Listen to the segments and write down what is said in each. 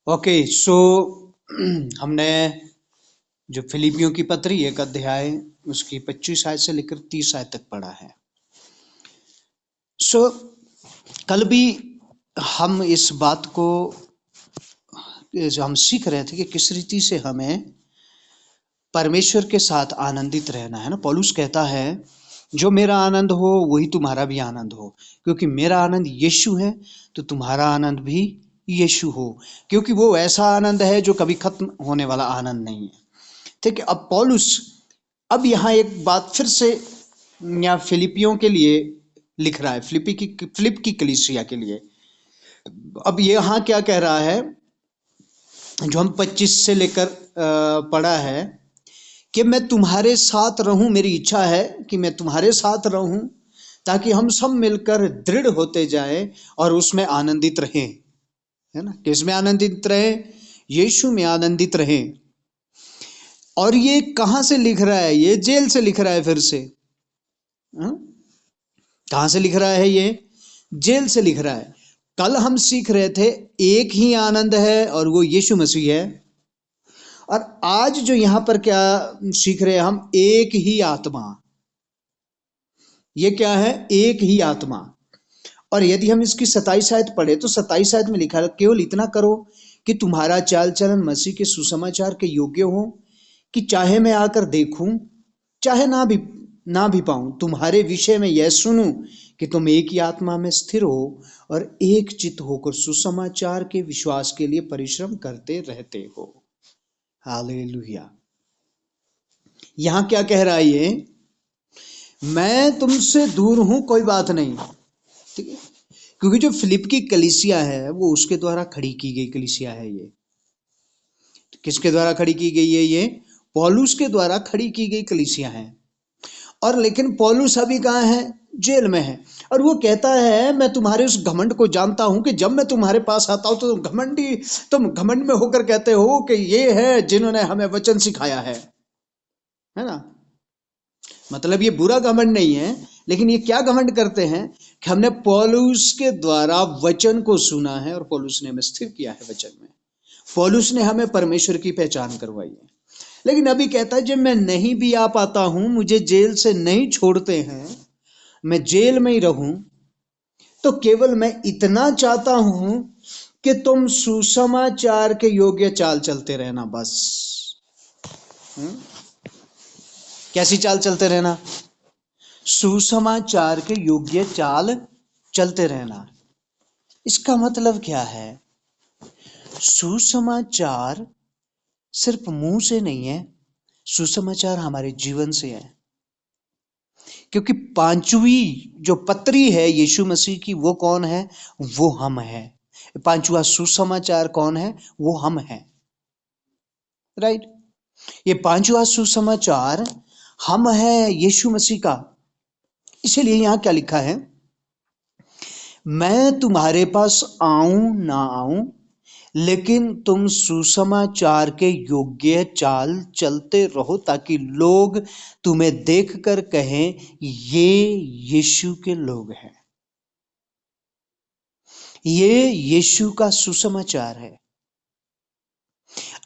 Okay so हमने जो फिलिपियों की पत्री 1 अध्याय उसकी 25 आयत से लेकर 30 आयत तक पढ़ा है। सो कल भी हम इस बात को हम सीख रहे थे कि किस रीति से हमें परमेश्वर के साथ आनंदित रहना है ना। पौलुस कहता है जो मेरा आनंद हो वही तुम्हारा भी आनंद हो, क्योंकि मेरा आनंद यीशु है तो तुम्हारा आनंद भी यीशु हो, क्योंकि वो ऐसा आनंद है जो कभी खत्म होने वाला आनंद नहीं है। ठीक है। अब पौलुस अब यहाँ एक बात फिर से यहाँ फिलिपियों के लिए लिख रहा है, फिलिप की कलीसिया के लिए। अब यहाँ क्या कह रहा है जो हम 25 से लेकर पढ़ा है कि मैं तुम्हारे साथ रहूं, मेरी इच्छा है कि मैं तुम्हारे साथ रहूं ताकि हम सब मिलकर दृढ़ होते जाएं और उसमें आनंदित रहें, है ना। किसमें आनंदित रहें? यीशु में आनंदित रहें। और ये कहां से लिख रहा है? ये जेल से लिख रहा है फिर से। कहां से लिख रहा है? ये जेल से लिख रहा है। कल हम सीख रहे थे एक ही आनंद है और वो यीशु मसीह है। और आज जो यहां पर क्या सीख रहे हैं हम? एक ही आत्मा। ये क्या है? एक ही आत्मा। और यदि हम इसकी 27 आयत पढ़े तो 27 आयत में लिखा है केवल इतना करो कि तुम्हारा चाल चलन मसीह के सुसमाचार के योग्य हो, कि चाहे मैं आकर देखूं चाहे ना भी पाऊं, तुम्हारे विषय में यह सुनूं कि तुम एक ही आत्मा में स्थिर हो और एक चित्त होकर सुसमाचार के विश्वास के लिए परिश्रम करते रहते हो। हालेलुया। यहां क्या कह रहा है ये? मैं तुमसे दूर हूं कोई बात नहीं, ठीक है, क्योंकि जो फिलिप की कलीसिया है वो उसके द्वारा खड़ी की गई कलीसिया है। ये किसके द्वारा खड़ी की गई है? ये पौलुस के द्वारा खड़ी की गई कलीसिया है। और लेकिन पौलुस अभी कहाँ है? जेल में है। और वो कहता है मैं तुम्हारे उस घमंड को जानता हूं कि जब मैं तुम्हारे पास आता हूं तो तुम घमंड में होकर कहते हो कि ये है जिन्होंने हमें वचन सिखाया है ना। मतलब ये बुरा घमंड नहीं है, लेकिन ये क्या घमंड करते हैं कि हमने पौलुस के द्वारा वचन को सुना है और पौलुस ने हमें स्थिर किया है वचन में। पौलुस ने हमें परमेश्वर की पहचान करवाई है। लेकिन अभी कहता है जब मैं नहीं भी आ पाता हूं, मुझे जेल से नहीं छोड़ते हैं, मैं जेल में ही रहूं, तो केवल मैं इतना चाहता हूं कि तुम सुसमाचार के योग्य चाल चलते रहना। बस कैसी चाल चलते रहना? सुसमाचार के योग्य चाल चलते रहना। इसका मतलब क्या है? सुसमाचार सिर्फ मुंह से नहीं है, सुसमाचार हमारे जीवन से है। क्योंकि पांचवी जो पत्री है यीशु मसीह की, वो कौन है? वो हम है। पांचवा सुसमाचार कौन है? वो हम हैं। राइट। ये पांचवा सुसमाचार हम है यीशु मसीह का। इसीलिए यहां क्या लिखा है? मैं तुम्हारे पास आऊं ना आऊं, लेकिन तुम सुसमाचार के योग्य चाल चलते रहो ताकि लोग तुम्हें देखकर कहें ये यीशु के लोग हैं। ये यीशु का सुसमाचार है।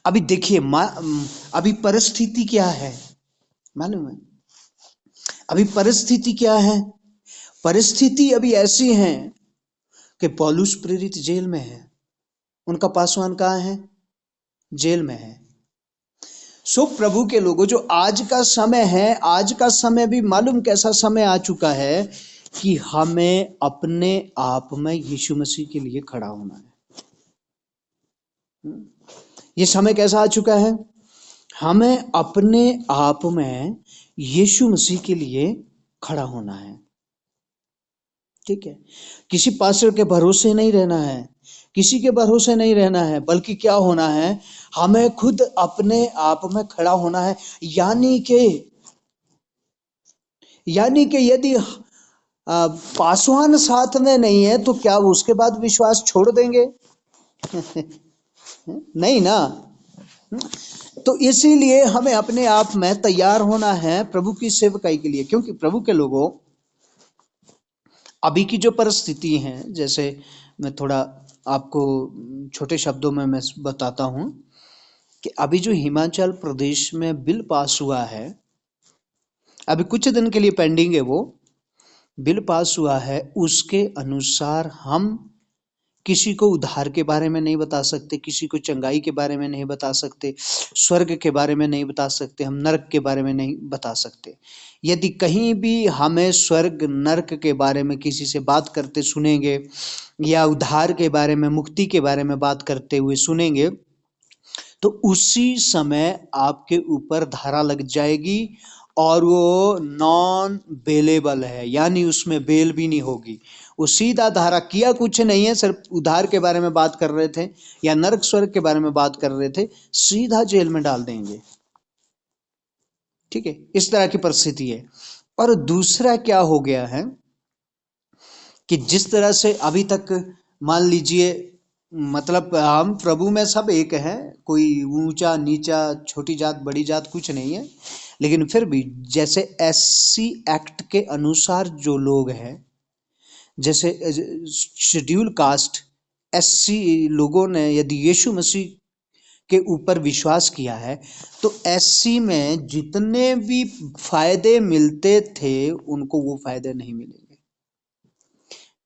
अभी देखिए अभी परिस्थिति क्या है मालूम है? अभी परिस्थिति क्या है? परिस्थिति अभी ऐसी है कि पौलुस प्रेरित जेल में है, उनका पासवान कहाँ है? जेल में है। सो प्रभु के लोगों, जो आज का समय है, आज का समय भी मालूम कैसा समय आ चुका है कि हमें अपने आप में यीशु मसीह के लिए खड़ा होना है। ये समय कैसा आ चुका है? हमें अपने आप में यीशु मसीह के लिए खड़ा होना है। ठीक है। किसी पास्टर के भरोसे नहीं रहना है, किसी के भरोसे नहीं रहना है, बल्कि क्या होना है? हमें खुद अपने आप में खड़ा होना है। यानी कि यदि पासवान साथ में नहीं है तो क्या वो उसके बाद विश्वास छोड़ देंगे? नहीं ना। तो इसीलिए हमें अपने आप में तैयार होना है प्रभु की सेवकाई के लिए। क्योंकि प्रभु के लोगों, अभी की जो परिस्थिति है, जैसे मैं थोड़ा आपको छोटे शब्दों में मैं बताता हूँ कि अभी जो हिमाचल प्रदेश में बिल पास हुआ है, अभी कुछ दिन के लिए पेंडिंग है, वो बिल पास हुआ है, उसके अनुसार हम किसी को उद्धार के बारे में नहीं बता सकते, किसी को चंगाई के बारे में नहीं बता सकते, स्वर्ग के बारे में नहीं बता सकते, हम नरक के बारे में नहीं बता सकते। यदि कहीं भी हमें स्वर्ग नरक के बारे में किसी से बात करते सुनेंगे या उद्धार के बारे में, मुक्ति के बारे में बात करते हुए सुनेंगे, तो उसी समय आपके ऊपर धारा लग जाएगी और वो नॉन बेलेबल है, यानी उसमें बेल भी नहीं होगी। वो सीधा धारा, किया कुछ नहीं है, सिर्फ उद्धार के बारे में बात कर रहे थे या नरक स्वर्ग के बारे में बात कर रहे थे, सीधा जेल में डाल देंगे। ठीक है, इस तरह की परिस्थिति है। और दूसरा क्या हो गया है कि जिस तरह से अभी तक मान लीजिए, मतलब हम प्रभु में सब एक हैं, कोई ऊंचा नीचा, छोटी जात बड़ी जात कुछ नहीं है, लेकिन फिर भी जैसे एससी एक्ट के अनुसार जो लोग हैं, जैसे शेड्यूल कास्ट एससी लोगों ने यदि यीशु मसीह के ऊपर विश्वास किया है, तो एससी में जितने भी फायदे मिलते थे उनको वो फायदे नहीं मिलेंगे,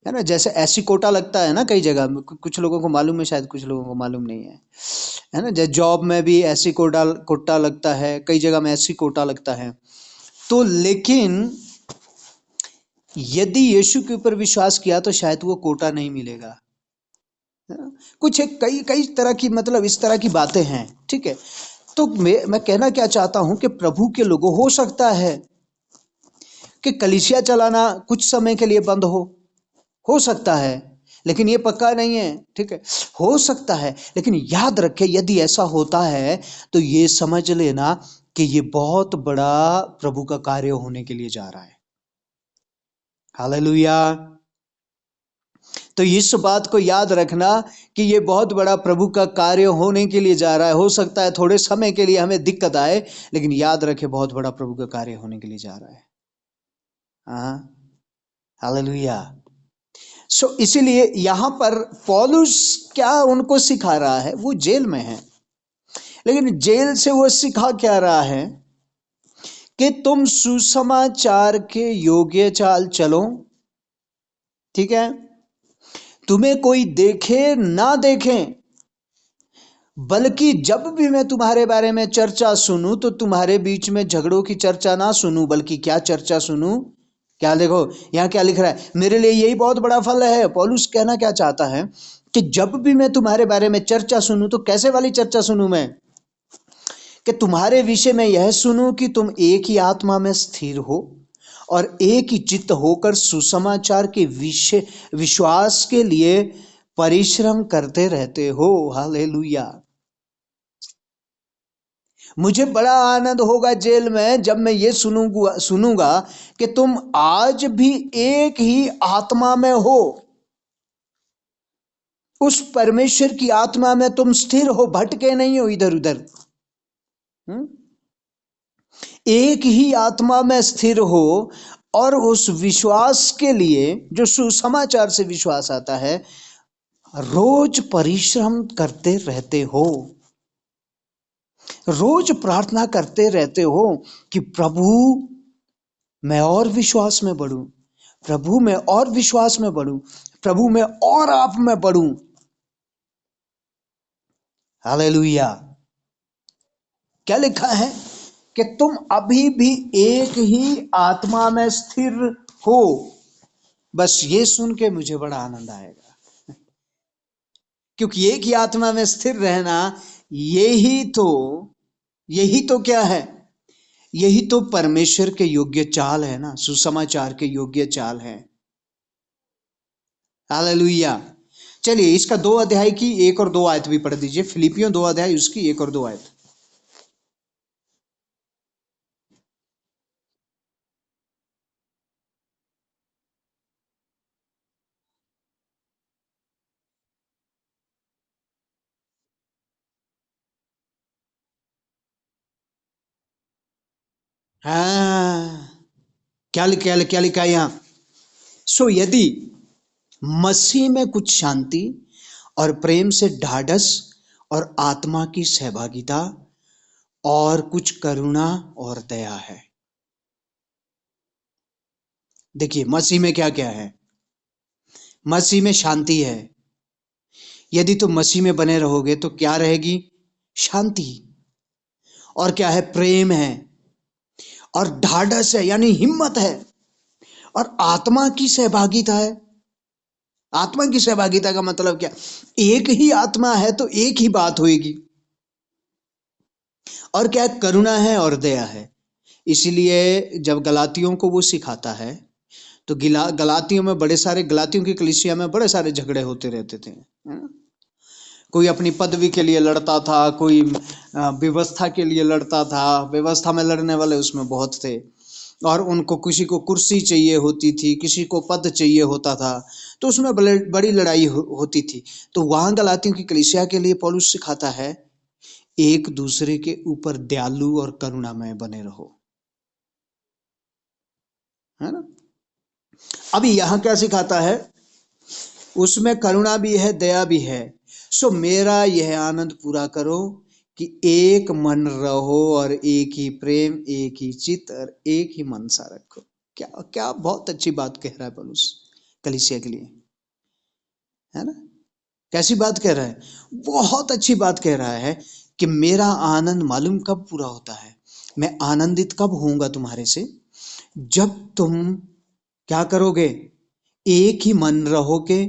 है ना। जैसे ऐसी कोटा लगता है ना कई जगह, कुछ लोगों को मालूम है, शायद कुछ लोगों को मालूम नहीं है ना। जैसे जॉब में भी ऐसी कोटा लगता है, कई जगह में ऐसी कोटा लगता है। तो लेकिन यदि यीशु के ऊपर विश्वास किया तो शायद वो कोटा नहीं मिलेगा, है ना? कुछ एक कई कई तरह की, मतलब इस तरह की बातें हैं। ठीक है, तो मैं कहना क्या चाहता हूं कि प्रभु के लोगों, हो सकता है कि कलीसिया चलाना कुछ समय के लिए बंद हो सकता है, लेकिन ये पक्का नहीं है। ठीक है, हो सकता है, लेकिन याद रखें यदि ऐसा होता है तो ये समझ लेना कि ये बहुत बड़ा प्रभु का कार्य होने के लिए जा रहा है। हालेलुया। तो इस बात को याद रखना कि ये बहुत बड़ा प्रभु का कार्य होने के लिए जा रहा है। हो सकता है थोड़े समय के लिए हमें दिक्कत आए, लेकिन याद रखें बहुत बड़ा प्रभु का कार्य होने के लिए जा रहा है। हाँ, हालेलुया। इसीलिए यहां पर पौलुस क्या उनको सिखा रहा है, वो जेल में है, लेकिन जेल से वो सिखा क्या रहा है कि तुम सुसमाचार के योग्य चाल चलो। ठीक है, तुम्हें कोई देखे ना देखे, बल्कि जब भी मैं तुम्हारे बारे में चर्चा सुनूं तो तुम्हारे बीच में झगड़ों की चर्चा ना सुनूं, बल्कि क्या चर्चा सुनूं। क्या देखो यहां क्या लिख रहा है, मेरे लिए यही बहुत बड़ा फल है। पौलुस कहना क्या चाहता है कि जब भी मैं तुम्हारे बारे में चर्चा सुनूं तो कैसे वाली चर्चा सुनूं मैं, कि तुम्हारे विषय में यह सुनूं कि तुम एक ही आत्मा में स्थिर हो और एक ही चित्त होकर सुसमाचार के विषय विश्वास के लिए परिश्रम करते रहते हो। हालेलुया। मुझे बड़ा आनंद होगा जेल में जब मैं ये सुनूंगा कि तुम आज भी एक ही आत्मा में हो, उस परमेश्वर की आत्मा में तुम स्थिर हो, भटके नहीं हो इधर उधर। एक ही आत्मा में स्थिर हो और उस विश्वास के लिए जो सुसमाचार से विश्वास आता है, रोज परिश्रम करते रहते हो, रोज प्रार्थना करते रहते हो कि प्रभु मैं और विश्वास में बढ़ूं, प्रभु मैं और विश्वास में बढ़ूं, प्रभु मैं और आप में बढ़ूं। हालेलुया। क्या लिखा है कि तुम अभी भी एक ही आत्मा में स्थिर हो। बस ये सुन के मुझे बड़ा आनंद आएगा, क्योंकि एक ही आत्मा में स्थिर रहना यही तो क्या है, यही तो परमेश्वर के योग्य चाल है ना, सुसमाचार के योग्य चाल है। हालेलुया। चलिए इसका 2 अध्याय की 1 और 2 आयत भी पढ़ दीजिए, फिलिपियों 2 अध्याय उसकी 1 और 2 आयत। हाँ, क्या लिखा है यहाँ। यदि मसीह में कुछ शांति और प्रेम से ढाढ़स और आत्मा की सहभागिता और कुछ करुणा और दया है। देखिए मसीह में क्या क्या है। मसीह में शांति है। यदि तुम मसीह में बने रहोगे तो क्या रहेगी? शांति। और क्या है? प्रेम है। और ढाढ़स है यानी हिम्मत है। और आत्मा की सहभागिता है। आत्मा की सहभागिता का मतलब क्या? एक ही आत्मा है तो एक ही बात होगी। और क्या? करुणा है और दया है। इसलिए जब गलातियों को वो सिखाता है तो गलातियों में बड़े सारे, गलातियों की कलीसिया में बड़े सारे झगड़े होते रहते थे, है ना? कोई अपनी पदवी के लिए लड़ता था, कोई व्यवस्था के लिए लड़ता था। व्यवस्था में लड़ने वाले उसमें बहुत थे। और उनको किसी को कुर्सी चाहिए होती थी, किसी को पद चाहिए होता था, तो उसमें बड़ी लड़ाई होती थी। तो वहां गलातियों की कलीसिया के लिए पौलुस सिखाता है एक दूसरे के ऊपर दयालु और करुणामय बने रहो, है ना? अभी यहां क्या सिखाता है? उसमें करुणा भी है, दया भी है। सो मेरा यह आनंद पूरा करो कि एक मन रहो और एक ही प्रेम, एक ही चित्त और एक ही मनसा रखो। क्या क्या बहुत अच्छी बात कह रहा है पौलुस कलीसिया के लिए, है ना? कैसी बात कह रहा है? बहुत अच्छी बात कह रहा है कि मेरा आनंद मालूम कब पूरा होता है? मैं आनंदित कब होऊंगा तुम्हारे से? जब तुम क्या करोगे? एक ही मन रहोगे,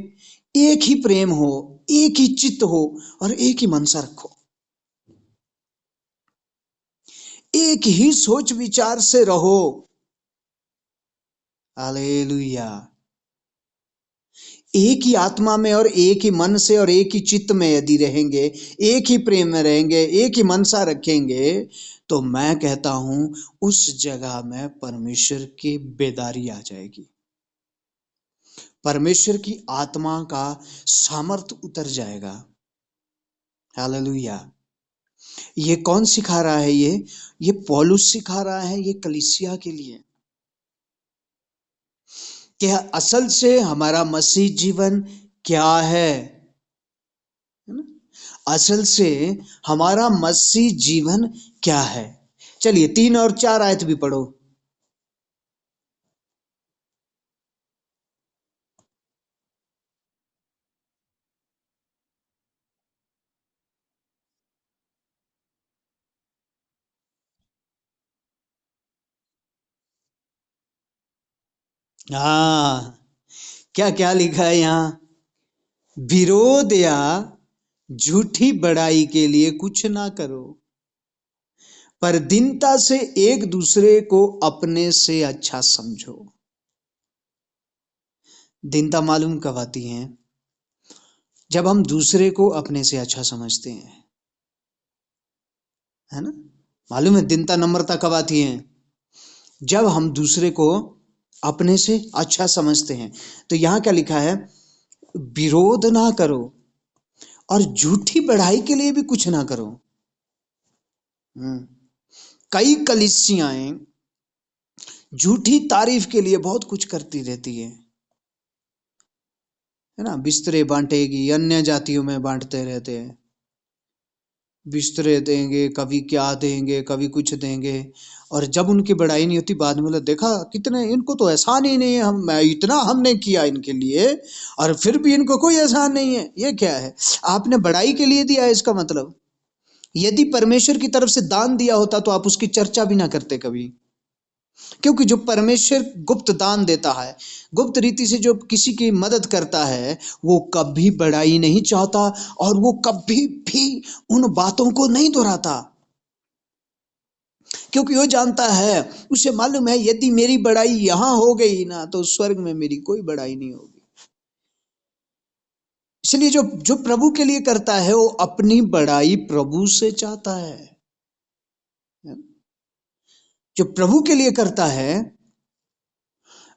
एक ही प्रेम हो, एक ही चित्त हो और एक ही मनसा रखो। एक ही सोच विचार से रहो। हालेलुया। एक ही आत्मा में और एक ही मन से और एक ही चित्त में यदि रहेंगे, एक ही प्रेम में रहेंगे, एक ही मनसा रखेंगे, तो मैं कहता हूं उस जगह में परमेश्वर की बेदारी आ जाएगी। परमेश्वर की आत्मा का सामर्थ उतर जाएगा। हालेलुया। ये कौन सिखा रहा है? ये पौलुस सिखा रहा है, ये कलीसिया के लिए, कि असल से हमारा मसीह जीवन क्या है ना? असल से हमारा मसीह जीवन क्या है? चलिए 3 और 4 आयत भी पढ़ो। हाँ, क्या क्या लिखा है यहाँ? विरोध या झूठी बड़ाई के लिए कुछ ना करो, पर दीनता से एक दूसरे को अपने से अच्छा समझो। दीनता मालूम कब आती है? जब हम दूसरे को अपने से अच्छा समझते हैं, है ना? मालूम है दीनता नम्रता कब आती है? जब हम दूसरे को अपने से अच्छा समझते हैं। तो यहां क्या लिखा है? विरोध ना करो और झूठी बढ़ाई के लिए भी कुछ ना करो। हम्म। कई कलीसियाएं झूठी तारीफ के लिए बहुत कुछ करती रहती है ना? बिस्तरे बांटेगी, अन्य जातियों में बांटते रहते हैं। बिस्तरे देंगे, कभी क्या देंगे, कभी कुछ देंगे। और जब उनकी बड़ाई नहीं होती, बाद में बोले देखा कितने, इनको तो एहसान ही नहीं है, हम इतना हमने किया इनके लिए और फिर भी इनको कोई एहसान नहीं है। ये क्या है? आपने बड़ाई के लिए दिया है इसका मतलब। यदि परमेश्वर की तरफ से दान दिया होता तो आप उसकी चर्चा भी ना करते कभी। क्योंकि जो परमेश्वर गुप्त दान देता है, गुप्त रीति से जो किसी की मदद करता है, वो कभी बड़ाई नहीं चाहता और वो कभी भी उन बातों को नहीं दोहराता। क्योंकि वो जानता है, उसे मालूम है यदि मेरी बड़ाई यहां हो गई ना तो स्वर्ग में मेरी कोई बड़ाई नहीं होगी। इसलिए जो जो प्रभु के लिए करता है वो अपनी बड़ाई प्रभु से चाहता है। जो प्रभु के लिए करता है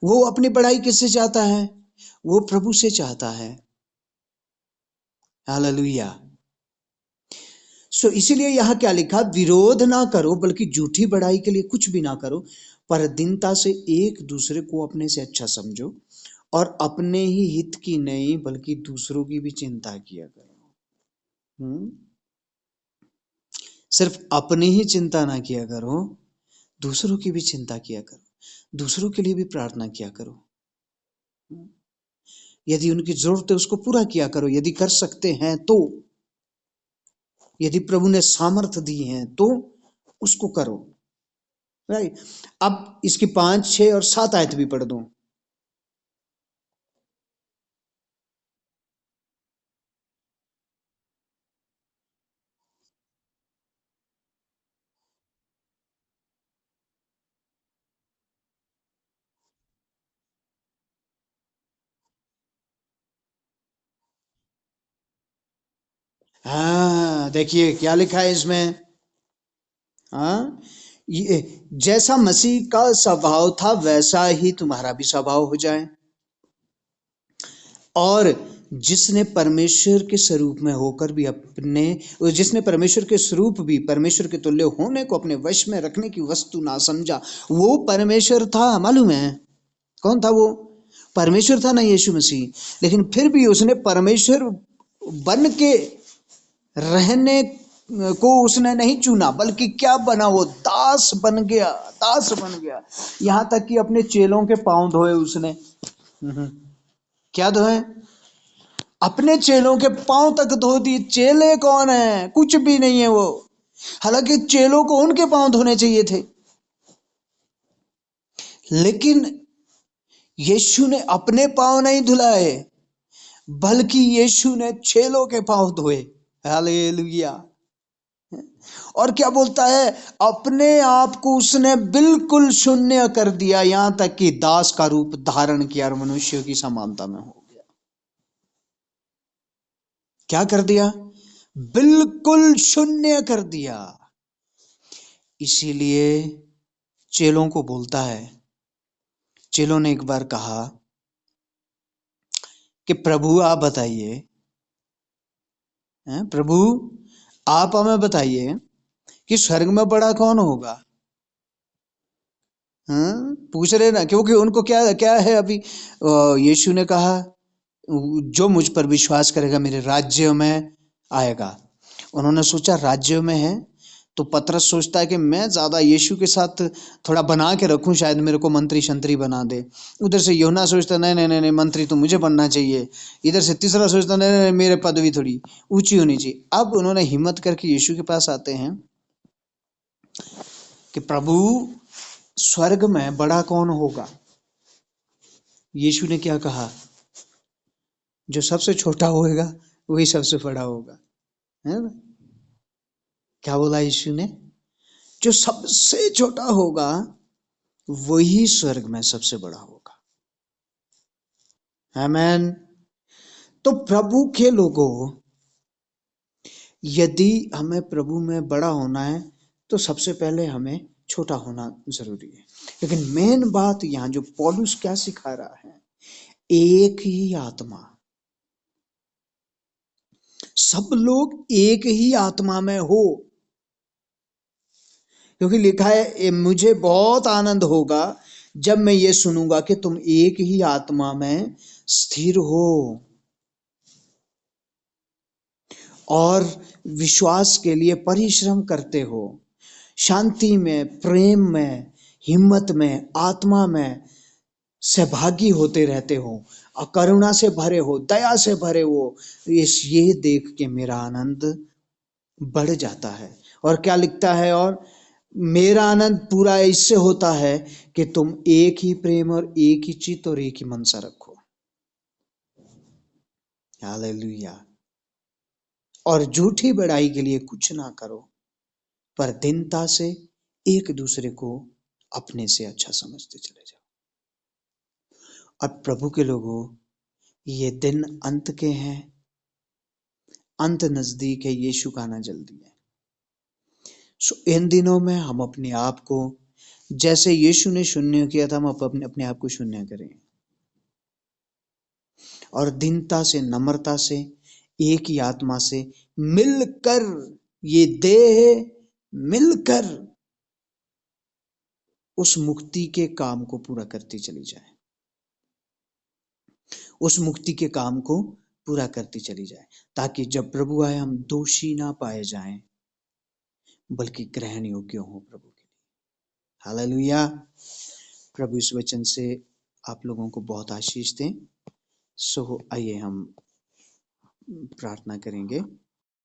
वो अपनी बड़ाई किससे चाहता है? वो प्रभु से चाहता है। हालेलुया। सो इसीलिए यहां क्या लिखा? विरोध ना करो बल्कि झूठी बड़ाई के लिए कुछ भी ना करो, पर दीनता से एक दूसरे को अपने से अच्छा समझो और अपने ही हित की नहीं बल्कि दूसरों की भी चिंता किया करो। सिर्फ अपनी ही चिंता ना किया करो, दूसरों की भी चिंता किया करो, दूसरों के लिए भी प्रार्थना किया करो। यदि उनकी जरूरत है उसको पूरा किया करो, यदि कर सकते हैं तो, यदि प्रभु ने सामर्थ दी है तो उसको करो। राइट। अब इसकी 5, 6 और 7 आयत भी पढ़ दो। हाँ, देखिए क्या लिखा है इसमें। हाँ, ये जैसा मसीह का स्वभाव था वैसा ही तुम्हारा भी स्वभाव हो जाए। और जिसने परमेश्वर के स्वरूप में होकर भी जिसने परमेश्वर के स्वरूप भी परमेश्वर के तुल्य होने को अपने वश में रखने की वस्तु ना समझा। वो परमेश्वर था, मालूम है कौन था वो? परमेश्वर था ना, यीशु मसीह। लेकिन फिर भी उसने परमेश्वर बन के रहने को उसने नहीं चुना, बल्कि क्या बना, वो दास बन गया। दास बन गया, यहां तक कि अपने चेलों के पांव धोए उसने। क्या धोए? अपने चेलों के पांव तक धो दिए। चेले कौन है? कुछ भी नहीं है वो। हालांकि चेलों को उनके पांव धोने चाहिए थे, लेकिन यीशु ने अपने पांव नहीं धुलाए, बल्कि यीशु ने चेलों के पांव धोए। हालेलुया। और क्या बोलता है? अपने आप को उसने बिल्कुल शून्य कर दिया, यहां तक कि दास का रूप धारण किया और मनुष्यों की समानता में हो गया। क्या कर दिया? बिल्कुल शून्य कर दिया। इसीलिए चेलों को बोलता है, चेलों ने एक बार कहा कि प्रभु आप बताइए, प्रभु आप हमें बताइए कि स्वर्ग में बड़ा कौन होगा। पूछ रहे ना, क्योंकि उनको क्या क्या है अभी। यीशु ने कहा जो मुझ पर विश्वास करेगा मेरे राज्य में आएगा। उन्होंने सोचा राज्य में है, तो पतरस सोचता है कि मैं ज्यादा यीशु के साथ थोड़ा बना के रखूं, शायद मेरे को मंत्री शंत्री बना दे। उधर से यूहन्ना सोचता नहीं नहीं नहीं नहीं, मंत्री तो मुझे बनना चाहिए। इधर से तीसरा सोचता नहीं नहीं नहीं, मेरे पदवी थोड़ी ऊंची होनी चाहिए। अब उन्होंने हिम्मत करके यीशु के पास आते हैं कि प्रभु स्वर्ग में बड़ा कौन होगा। यीशु ने क्या कहा? जो सबसे छोटा होगा वही सबसे बड़ा होगा, है ना? क्या बोला यीशु ने? जो सबसे छोटा होगा वही स्वर्ग में सबसे बड़ा होगा। आमेन। तो प्रभु के लोगों, यदि हमें प्रभु में बड़ा होना है तो सबसे पहले हमें छोटा होना जरूरी है। लेकिन मेन बात यहां जो पौलुस क्या सिखा रहा है, एक ही आत्मा, सब लोग एक ही आत्मा में हो। क्योंकि लिखा है मुझे बहुत आनंद होगा जब मैं ये सुनूंगा कि तुम एक ही आत्मा में स्थिर हो और विश्वास के लिए परिश्रम करते हो, शांति में, प्रेम में, हिम्मत में, आत्मा में सहभागी होते रहते हो, करुणा से भरे हो, दया से भरे हो। ये देख के मेरा आनंद बढ़ जाता है। और क्या लिखता है? और मेरा आनंद पूरा इससे होता है कि तुम एक ही प्रेम और एक ही चित्त और एक ही मनसा रखो। हालेलुया। और झूठी बड़ाई के लिए कुछ ना करो, पर दीनता से एक दूसरे को अपने से अच्छा समझते चले जाओ। और प्रभु के लोगों, ये दिन अंत के हैं, अंत नजदीक है, यीशु का आना जल्दी है। सो इन दिनों में हम अपने आप को जैसे यीशु ने शून्य किया था, हम अपने आप को शून्य करें और दीनता से, नम्रता से, एक ही आत्मा से मिलकर, ये देह मिलकर उस मुक्ति के काम को पूरा करती चली जाए। उस मुक्ति के काम को पूरा करती चली जाए, ताकि जब प्रभु आए हम दोषी ना पाए जाएं, बल्कि ग्रहण योग्य हो प्रभु के लिए। हालेलुया। प्रभु इस वचन से आप लोगों को बहुत आशीष दें। सो आइए हम प्रार्थना करेंगे।